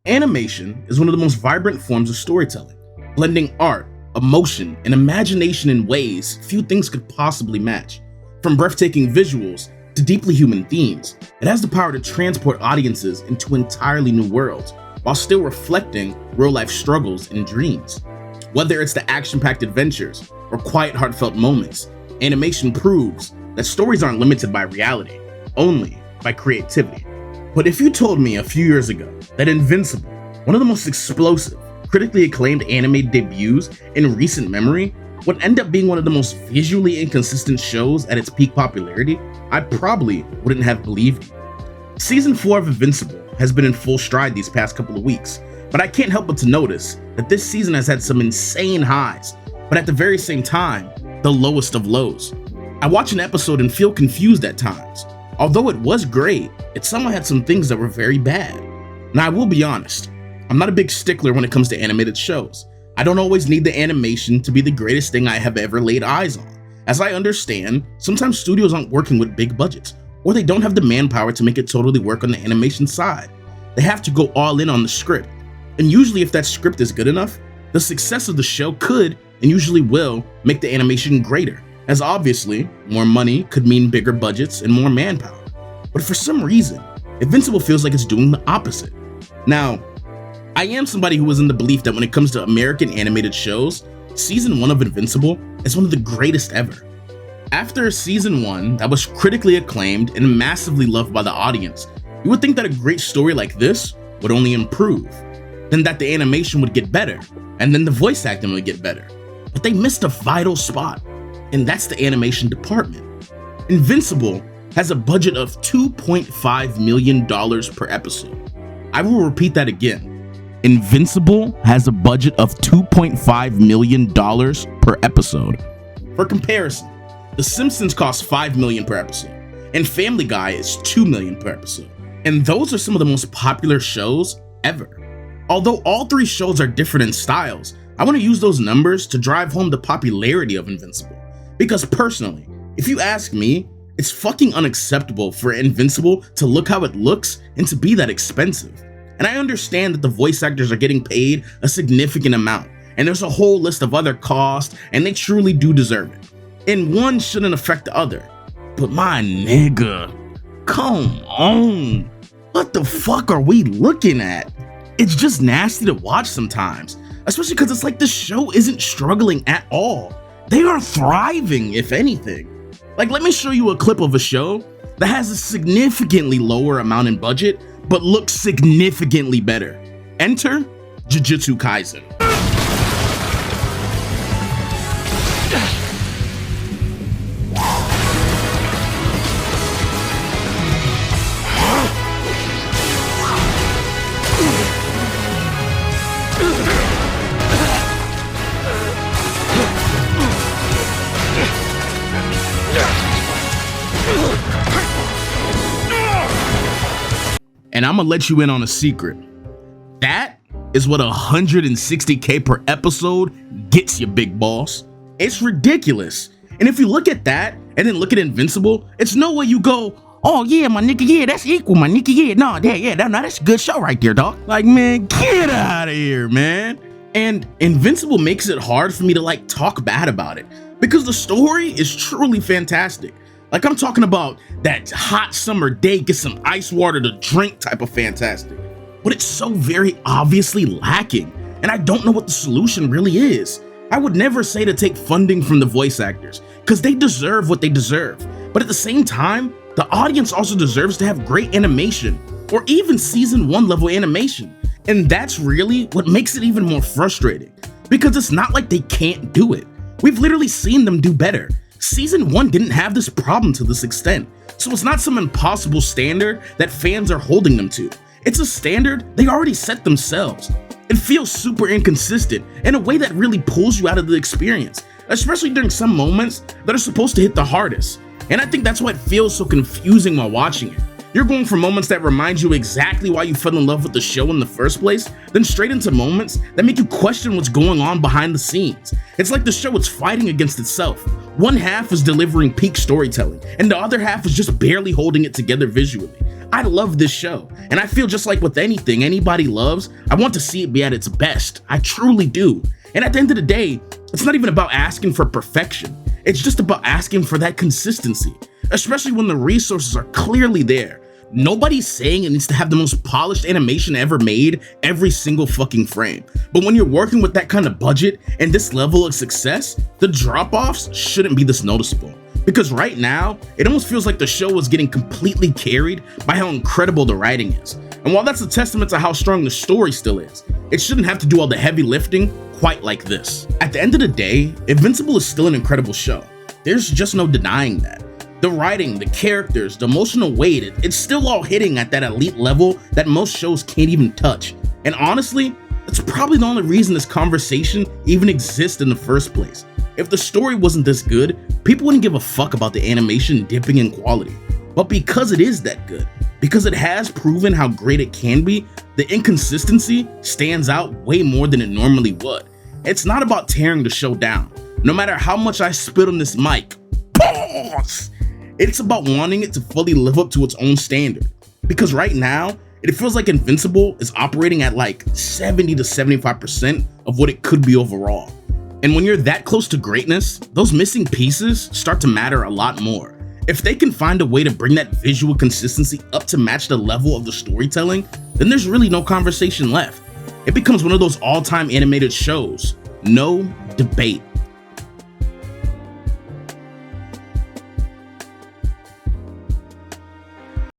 Animation is one of the most vibrant forms of storytelling, blending art, emotion, and imagination in ways few things could possibly match. From breathtaking visuals to deeply human themes, it has the power to transport audiences into entirely new worlds while still reflecting real-life struggles and dreams. Whether it's the action-packed adventures or quiet, heartfelt moments, animation proves that stories aren't limited by reality, only by creativity. But if you told me a few years ago that Invincible, one of the most explosive, critically acclaimed anime debuts in recent memory, would end up being one of the most visually inconsistent shows at its peak popularity, I probably wouldn't have believed you. Season 4 of Invincible has been in full stride these past couple of weeks, but I can't help but to notice that this season has had some insane highs, but at the very same time, the lowest of lows. I watch an episode and feel confused at times. Although it was great, it somehow had some things that were very bad. Now I will be honest, I'm not a big stickler when it comes to animated shows. I don't always need the animation to be the greatest thing I have ever laid eyes on. As I understand, sometimes studios aren't working with big budgets, or they don't have the manpower to make it totally work on the animation side. They have to go all in on the script. And usually if that script is good enough, the success of the show could, and usually will, make the animation greater. As obviously, more money could mean bigger budgets and more manpower. But for some reason, Invincible feels like it's doing the opposite. Now, I am somebody who is in the belief that when it comes to American animated shows, Season 1 of Invincible is one of the greatest ever. After Season 1 that was critically acclaimed and massively loved by the audience, you would think that a great story like this would only improve, then that the animation would get better, and then the voice acting would get better. But they missed a vital spot, and that's the animation department. Invincible has a budget of $2.5 million per episode. I will repeat that again. Invincible has a budget of $2.5 million per episode. For comparison, The Simpsons costs $5 million per episode, and Family Guy is $2 million per episode. And those are some of the most popular shows ever. Although all three shows are different in styles, I want to use those numbers to drive home the popularity of Invincible. Because personally, if you ask me, it's fucking unacceptable for Invincible to look how it looks and to be that expensive. And I understand that the voice actors are getting paid a significant amount, and there's a whole list of other costs, and they truly do deserve it. And one shouldn't affect the other. But my nigga, come on. What the fuck are we looking at? It's just nasty to watch sometimes, especially because it's like the show isn't struggling at all. They are thriving, if anything. Like, let me show you a clip of a show that has a significantly lower amount in budget, but looks significantly better. Enter Jujutsu Kaisen. And I'm gonna let you in on a secret. That is what $160K per episode gets you, big boss. It's ridiculous. And if you look at that and then look at Invincible, it's no way you go, oh yeah, my nigga, yeah, that's equal, my nigga, yeah, no, that's a good show right there, dog. Like, man, get out of here, man. And Invincible makes it hard for me to like talk bad about it because the story is truly fantastic. Like, I'm talking about that hot summer day, get some ice water to drink type of fantastic. But it's so very obviously lacking, and I don't know what the solution really is. I would never say to take funding from the voice actors, because they deserve what they deserve. But at the same time, the audience also deserves to have great animation, or even season 1 level animation. And that's really what makes it even more frustrating, because it's not like they can't do it. We've literally seen them do better. Season 1 didn't have this problem to this extent, so it's not some impossible standard that fans are holding them to. It's a standard they already set themselves. It feels super inconsistent in a way that really pulls you out of the experience, especially during some moments that are supposed to hit the hardest. And I think that's why it feels so confusing while watching it. You're going from moments that remind you exactly why you fell in love with the show in the first place, then straight into moments that make you question what's going on behind the scenes. It's like the show is fighting against itself. One half is delivering peak storytelling, and the other half is just barely holding it together visually. I love this show, and I feel just like with anything anybody loves, I want to see it be at its best. I truly do. And at the end of the day, it's not even about asking for perfection. It's just about asking for that consistency, especially when the resources are clearly there. Nobody's saying it needs to have the most polished animation ever made every single fucking frame. But when you're working with that kind of budget and this level of success, the drop-offs shouldn't be this noticeable. Because right now, it almost feels like the show is getting completely carried by how incredible the writing is. And while that's a testament to how strong the story still is, it shouldn't have to do all the heavy lifting quite like this. At the end of the day, Invincible is still an incredible show. There's just no denying that. The writing, the characters, the emotional weight, it's still all hitting at that elite level that most shows can't even touch. And honestly, that's probably the only reason this conversation even exists in the first place. If the story wasn't this good, people wouldn't give a fuck about the animation dipping in quality. But because it is that good, because it has proven how great it can be, the inconsistency stands out way more than it normally would. It's not about tearing the show down. No matter how much I spit on this mic, pause! It's about wanting it to fully live up to its own standard. Because right now, it feels like Invincible is operating at like 70 to 75% of what it could be overall. And when you're that close to greatness, those missing pieces start to matter a lot more. If they can find a way to bring that visual consistency up to match the level of the storytelling, then there's really no conversation left. It becomes one of those all-time animated shows. No debate.